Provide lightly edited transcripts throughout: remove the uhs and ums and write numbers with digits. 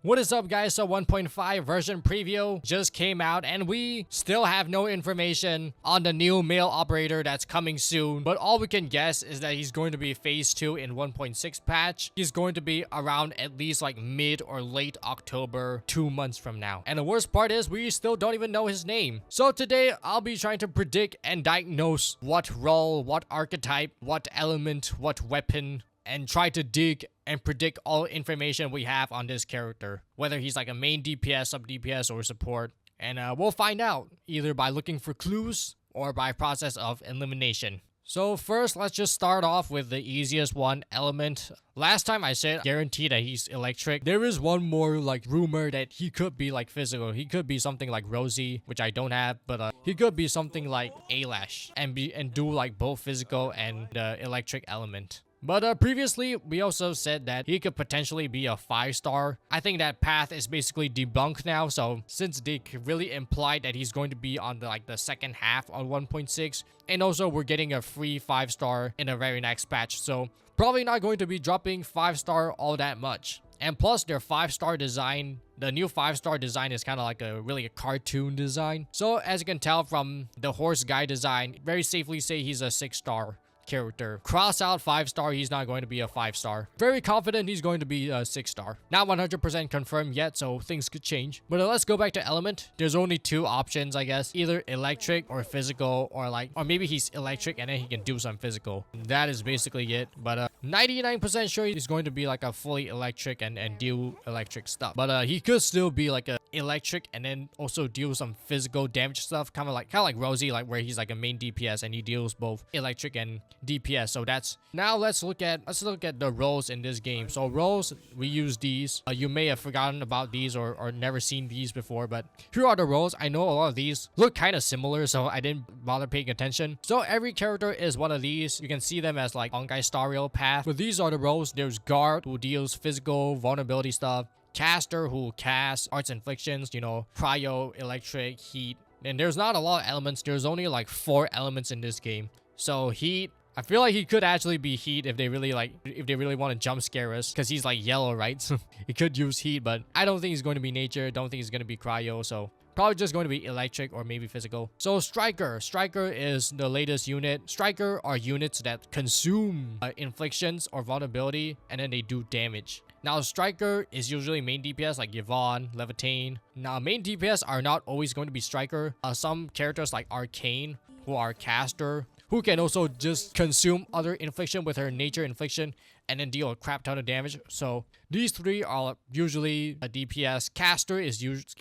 What is up, guys? So 1.5 version preview just came out and we still have no information on the new male operator that's coming soon, but all we can guess is that he's going to be phase 2 in 1.6 patch. He's going to be around at least like mid or late October, 2 months from now. And the worst part is we still don't even know his name. So today I'll be trying to predict and diagnose what role, what archetype, what element, what weapon, and try to dig and predict all information we have on this character, whether he's like a main DPS, sub DPS, or support. And we'll find out either by looking for clues or by process of elimination. So first, let's just start off with the easiest one, element. Last time I said guaranteed that he's electric. There is one more like rumor that he could be like physical. He could be something like Rosie, which I don't have, but he could be something like Eyelash and do like both physical and electric element. But previously, we also said that he could potentially be a 5-star. I think that path is basically debunked now. So since they really implied that he's going to be on the second half on 1.6, and also we're getting a free 5-star in the very next patch. So probably not going to be dropping 5-star all that much. And plus their 5-star design, the new 5-star design is kind of like a cartoon design. So as you can tell from the horse guy design, very safely say he's a 6-star character. Cross out 5-star, he's not going to be a 5-star. Very confident he's going to be a 6-star. Not 100% confirmed yet, so things could change. But let's go back to element. There's only 2 options, I guess. Either electric or physical, or maybe he's electric and then he can do some physical. That is basically it. But 99% sure he's going to be like a fully electric and do electric stuff. But he could still be like a electric and then also deal some physical damage stuff, kind of like Rosie, like where he's like a main DPS and he deals both electric and DPS. So that's now let's look at the roles in this game. So roles, we use these. You may have forgotten about these or never seen these before, but here are the roles. I know a lot of these look kind of similar, so I didn't bother paying attention. So every character is one of these. You can see them as like Ongai Starial path. But these are the roles. There's guard, who deals physical vulnerability stuff. Caster, who casts arts inflictions, cryo, electric, heat. And there's not a lot of elements. There's only like 4 elements in this game. So heat, I feel like he could actually be heat if they really want to jump scare us, because he's like yellow, right? So he could use heat, but I don't think he's going to be nature. Don't think he's going to be cryo. So probably just going to be electric or maybe physical. So Striker. Striker is the latest unit. Striker are units that consume inflictions or vulnerability and then they do damage. Now, Striker is usually main DPS like Yvonne, Levitain. Now, main DPS are not always going to be Striker. Some characters like Arcane, who are caster, who can also just consume other infliction with her nature infliction and then deal a crap ton of damage. So these 3 are usually a DPS. Caster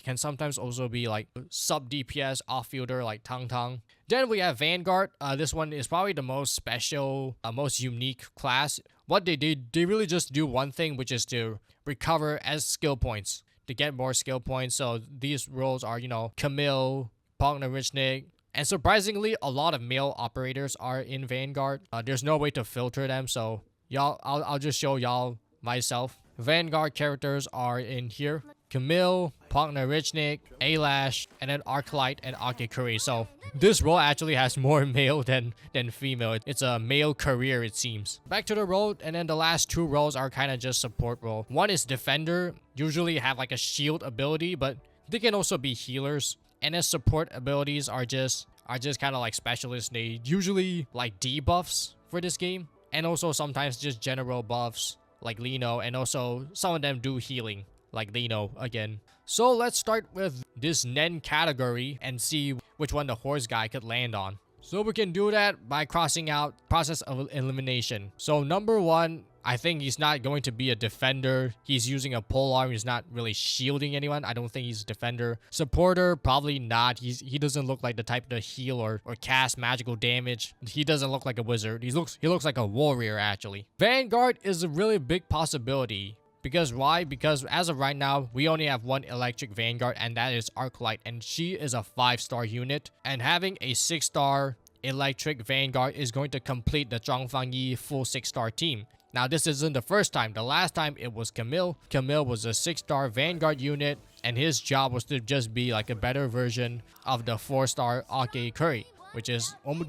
can sometimes also be like sub DPS, off-fielder like Tang Tang. Then we have Vanguard. This one is probably the most special, most unique class. What they did, they really just do one thing, which is to recover as skill points, to get more skill points. So these roles are, Camille, Pogna-Richnik, and surprisingly, a lot of male operators are in Vanguard. There's no way to filter them, so I'll just show y'all myself. Vanguard characters are in here. Camille, Pogna-Richnik, Eyelash, and then ArcheLight and Akikuri. So this role actually has more male than female. It's a male career, it seems. Back to the role, and then the last 2 roles are kind of just support role. One is defender, usually have like a shield ability, but they can also be healers. And then support abilities are just kind of like specialists. They usually like debuffs for this game, and also sometimes just general buffs like Lino, and also some of them do healing like Lino again. So let's start with this Nen category and see which one the horse guy could land on. So we can do that by crossing out process of elimination. So number 1, I think he's not going to be a defender. He's using a polearm. He's not really shielding anyone. I don't think he's a defender. Supporter, probably not. He doesn't look like the type to heal or cast magical damage. He doesn't look like a wizard. He looks like a warrior, actually. Vanguard is a really big possibility. Because why? Because as of right now, we only have 1 electric Vanguard, and that is ArcheLight, and she is a 5-star unit. And having a 6-star electric Vanguard is going to complete the Zhang Fangyi full 6-star team. Now, this isn't the first time. The last time it was Camille. Camille was a 6-star Vanguard unit, and his job was to just be like a better version of the 4-star Akikuri, which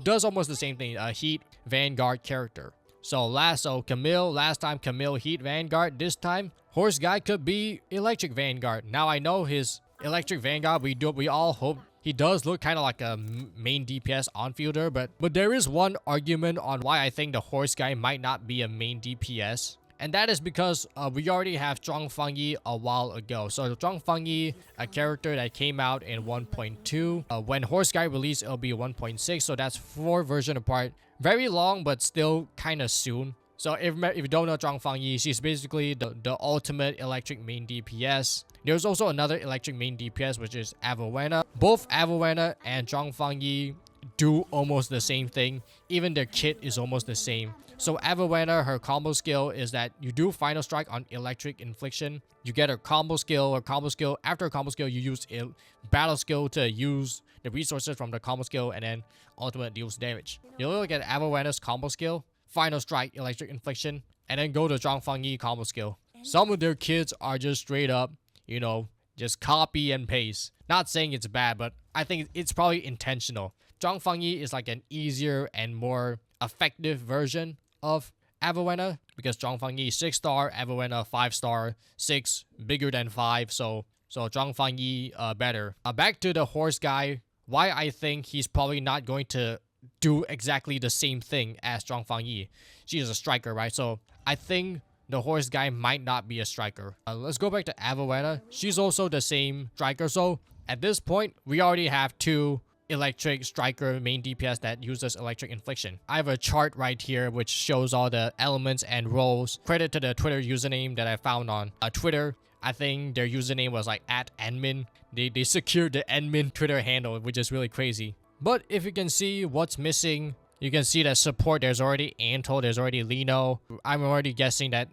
does almost the same thing, a Heat Vanguard character. So last time Camille Heat Vanguard, this time Horse guy could be Electric Vanguard. Now I know his Electric Vanguard, we all hope he does look kind of like a main DPS on-fielder, but there is one argument on why I think the horse guy might not be a main DPS. And that is because we already have Zhang Fengyi a while ago. So Zhang Fengyi, a character that came out in 1.2. When Horse Guy released, it'll be 1.6. So that's 4 versions apart. Very long, but still kind of soon. So if you don't know Zhang Fengyi, she's basically the ultimate electric main DPS. There's also another electric main DPS, which is Avelena. Both Avelena and Zhang Fengyi do almost the same thing. Even their kit is almost the same. So Avelena, her combo skill is that you do Final Strike on Electric Infliction. You get her combo skill, after a combo skill, you use a battle skill to use the resources from the combo skill, and then ultimate deals damage. You look at Avenena's combo skill, Final Strike, Electric Infliction, and then go to Zhang Fengyi combo skill. Some of their kits are just straight up, you know, just copy and paste. Not saying it's bad, but I think it's probably intentional. Zhang Fengyi is like an easier and more effective version of Avelena, because Zhang Fengyi 6-star, Avelena 5-star, 6 bigger than 5, so Zhang Fengyi better. Back to the horse guy, why I think he's probably not going to do exactly the same thing as Zhang Fengyi. She's a striker, right? So I think the horse guy might not be a striker. Let's go back to Avelena. She's also the same striker, so at this point we already have 2 electric striker main DPS that uses Electric Infliction. I have a chart right here which shows all the elements and roles. Credit to the Twitter username that I found on Twitter. I think their username was like @admin. They secured the admin Twitter handle, which is really crazy. But if you can see what's missing, you can see that support, there's already Anto, there's already Lino. I'm already guessing that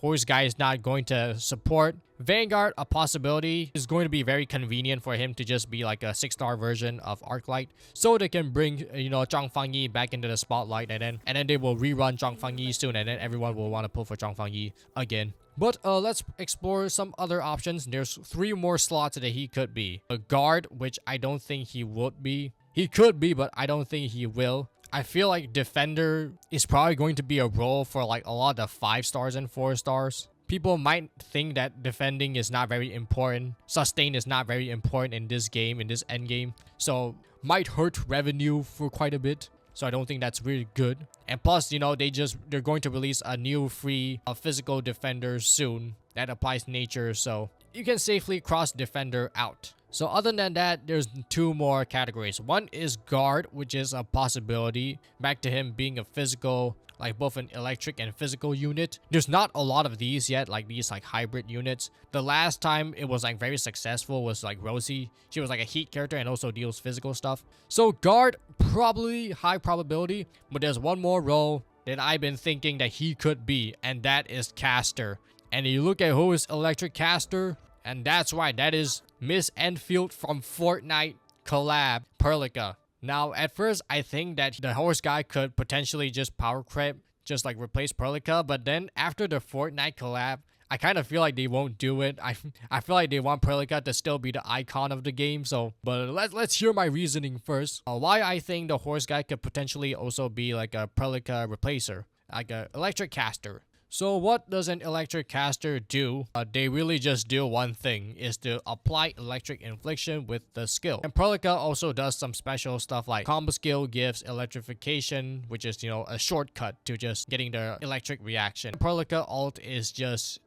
horse guy is not going to support. Vanguard, a possibility, is going to be very convenient for him to just be like a 6-star version of Arclight, so they can bring, you know, Zhang Fengyi back into the spotlight, and then they will rerun Zhang Fengyi soon, and then everyone will want to pull for Zhang Fengyi again. But let's explore some other options. There's 3 more slots that he could be. A guard, which I don't think he would be. He could be, but I don't think he will. I feel like defender is probably going to be a role for like a lot of 5-stars and 4-stars. People might think that defending is not very important. Sustain is not very important in this game, in this end game. So might hurt revenue for quite a bit. So I don't think that's really good. And plus, you know, they're going to release a new free physical defender soon that applies nature. So you can safely cross defender out. So other than that, there's 2 more categories. One is guard, which is a possibility. Back to him being a physical, like both an electric and physical unit. There's not a lot of these yet, like these like hybrid units. The last time it was like very successful was like Rosie. She was like a heat character and also deals physical stuff. So guard, probably high probability. But there's one more role that I've been thinking that he could be, and that is caster. And you look at who is electric caster, and that's right, that is Miss Endfield from Fortnite collab, Perlica. Now, at first, I think that the horse guy could potentially just power creep, just like replace Perlica. But then after the Fortnite collab, I kind of feel like they won't do it. I feel like they want Perlica to still be the icon of the game. So, but let's hear my reasoning first. Why I think the horse guy could potentially also be like a Perlica replacer, like a electric caster. So what does an electric caster do? They really just do one thing, is to apply electric infliction with the skill. And Perlica also does some special stuff like combo skill gives electrification, which is, you know, a shortcut to just getting the electric reaction. Perlica ult is just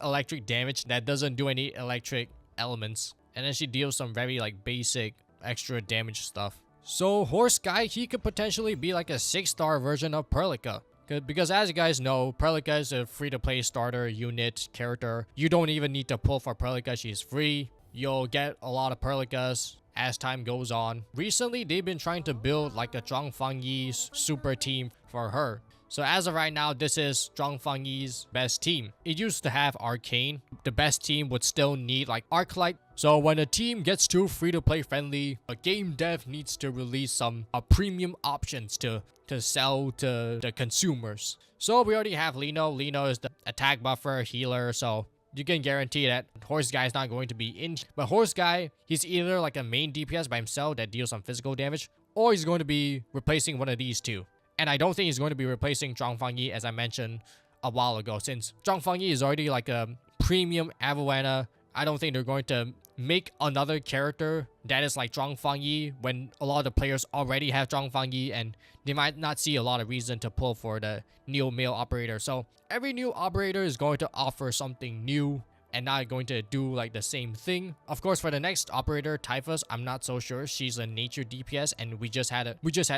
electric damage that doesn't do any electric elements. And then she deals some very like basic extra damage stuff. So horse guy, he could potentially be like a 6-star version of Perlica. Because as you guys know, Perlica is a free-to-play starter unit character. You don't even need to pull for Perlica. She's free. You'll get a lot of Perlicas as time goes on. Recently, they've been trying to build like a Zhang Fengyi's super team for her. So as of right now, this is Zhang Fengyi's best team. It used to have Arcane. The best team would still need like Arclight. So when a team gets too free-to-play friendly, a game dev needs to release some premium options to sell to the consumers. So we already have Lino. Lino is the attack buffer, healer, so you can guarantee that horse guy is not going to be in. But horse guy, he's either like a main DPS by himself that deals some physical damage, or he's going to be replacing one of these 2. And I don't think he's going to be replacing Zhang Fengyi, as I mentioned a while ago. Since Zhang Fangyi is already like a premium Avalana, I don't think they're going to make another character that is like Zhang Fangyi when a lot of the players already have Zhang Fangyi, and they might not see a lot of reason to pull for the new male operator. So every new operator is going to offer something new and not going to do like the same thing. Of course, for the next operator, Typhus, I'm not so sure. She's a nature DPS, and we just had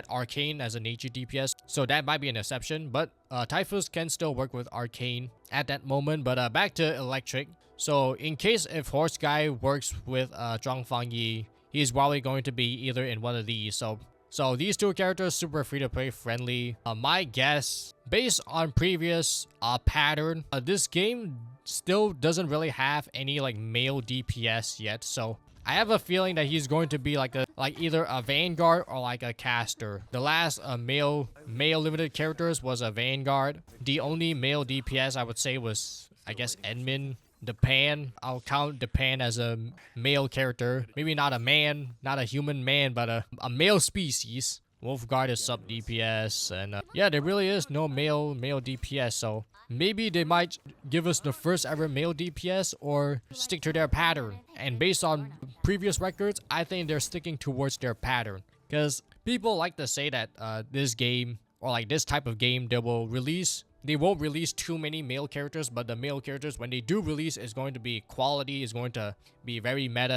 Arcane as a nature DPS, so that might be an exception. But Typhus can still work with Arcane at that moment. But back to Electric. So in case if Horse Guy works with Zhang Fangyi, he's probably going to be either in one of these. So these two characters, super free to play friendly. My guess, based on previous pattern, this game still doesn't really have any like male DPS yet. So I have a feeling that he's going to be like either a Vanguard or like a caster. The last male limited characters was a Vanguard. The only male DPS I would say was, I guess, Edmund. Depan, I'll count Depan as a male character. Maybe not a man, not a human man, but a male species. Wolfguard is sub DPS, and yeah, there really is no male DPS. So maybe they might give us the first ever male DPS or stick to their pattern. And based on previous records, I think they're sticking towards their pattern, because people like to say that this game, or like this type of game, they won't release too many male characters, but the male characters, when they do release, is going to be quality, is going to be very meta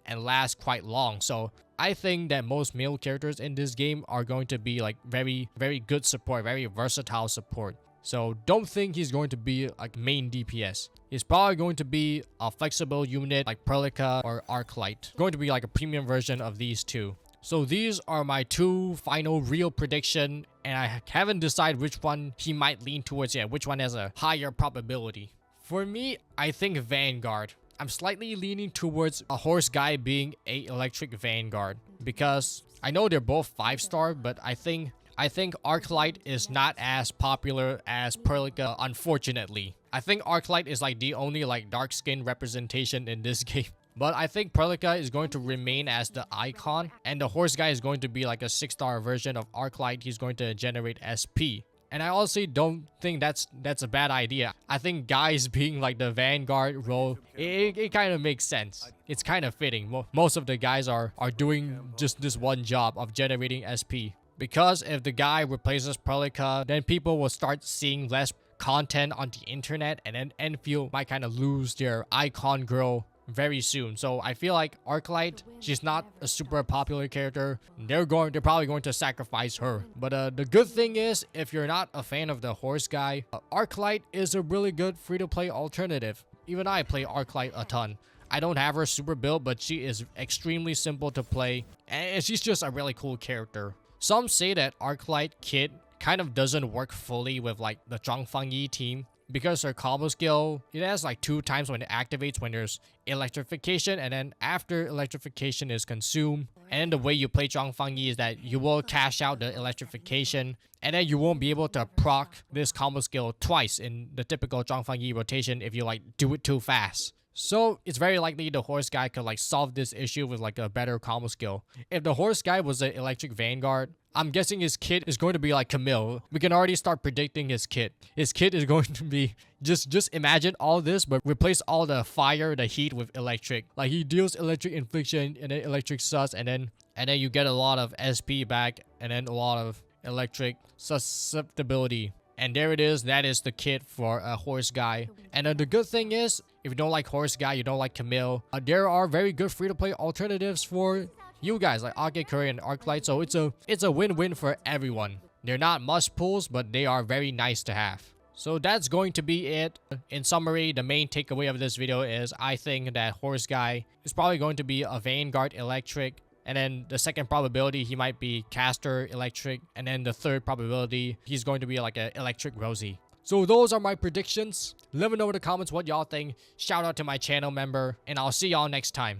and last quite long. So I think that most male characters in this game are going to be like very, very good support, very versatile support. So don't think he's going to be like main DPS. He's probably going to be a flexible unit like Perlica or Arclight. Going to be like a premium version of these two. So these are my two final real prediction, and I haven't decided which one he might lean towards yet, which one has a higher probability. For me, I think Vanguard. I'm slightly leaning towards a Horse Guy being a Electric Vanguard, because I know they're both 5-star, but I think Arclight is not as popular as Perlica, unfortunately. I think Arclight is like the only like dark skin representation in this game. But I think Perlica is going to remain as the icon, and the Horse Guy is going to be like a 6-star version of Arclight. He's going to generate SP. And I honestly don't think that's a bad idea. I think guys being like the Vanguard role, it kind of makes sense. It's kind of fitting. Most of the guys are doing just this one job of generating SP. Because if the guy replaces Perlica, then people will start seeing less content on the internet, and then Endfield might kind of lose their icon girl very soon. So I feel like Arclight, she's not a super popular character. They're probably going to sacrifice her. But the good thing is, if you're not a fan of the Horse Guy, Arclight is a really good free-to-play alternative. Even I play Arclight a ton. I don't have her super build, but she is extremely simple to play, and she's just a really cool character. Some say that Arclight kit kind of doesn't work fully with like the Zhang Fangyi team, because her combo skill, it has like 2 times when it activates when there's electrification, and then after electrification is consumed. And then the way you play Zhang Fangyi is that you will cash out the electrification, and then you won't be able to proc this combo skill twice in the typical Zhang Fangyi rotation if you like do it too fast. So it's very likely the Horse Guy could like solve this issue with like a better combo skill. If the Horse Guy was an Electric Vanguard, I'm guessing his kit is going to be like Camille. We can already start predicting his kit. His kit is going to be just imagine all this, but replace all the fire, the heat with electric. Like he deals electric infliction and then electric sus, and then you get a lot of SP back, and then a lot of electric susceptibility. And there it is. That is the kit for a Horse Guy. And the good thing is, if you don't like Horse Guy, you don't like Camille, there are very good free-to-play alternatives for you guys, like Arcade Curry and Arclight. So it's a win-win for everyone. They're not must pulls, but they are very nice to have. So that's going to be it. In summary, the main takeaway of this video is I think that Horse Guy is probably going to be a Vanguard Electric. And then the second probability, he might be Caster Electric. And then the third probability, he's going to be like an Electric Rosie. So those are my predictions. Let me know in the comments what y'all think. Shout out to my channel member. And I'll see y'all next time.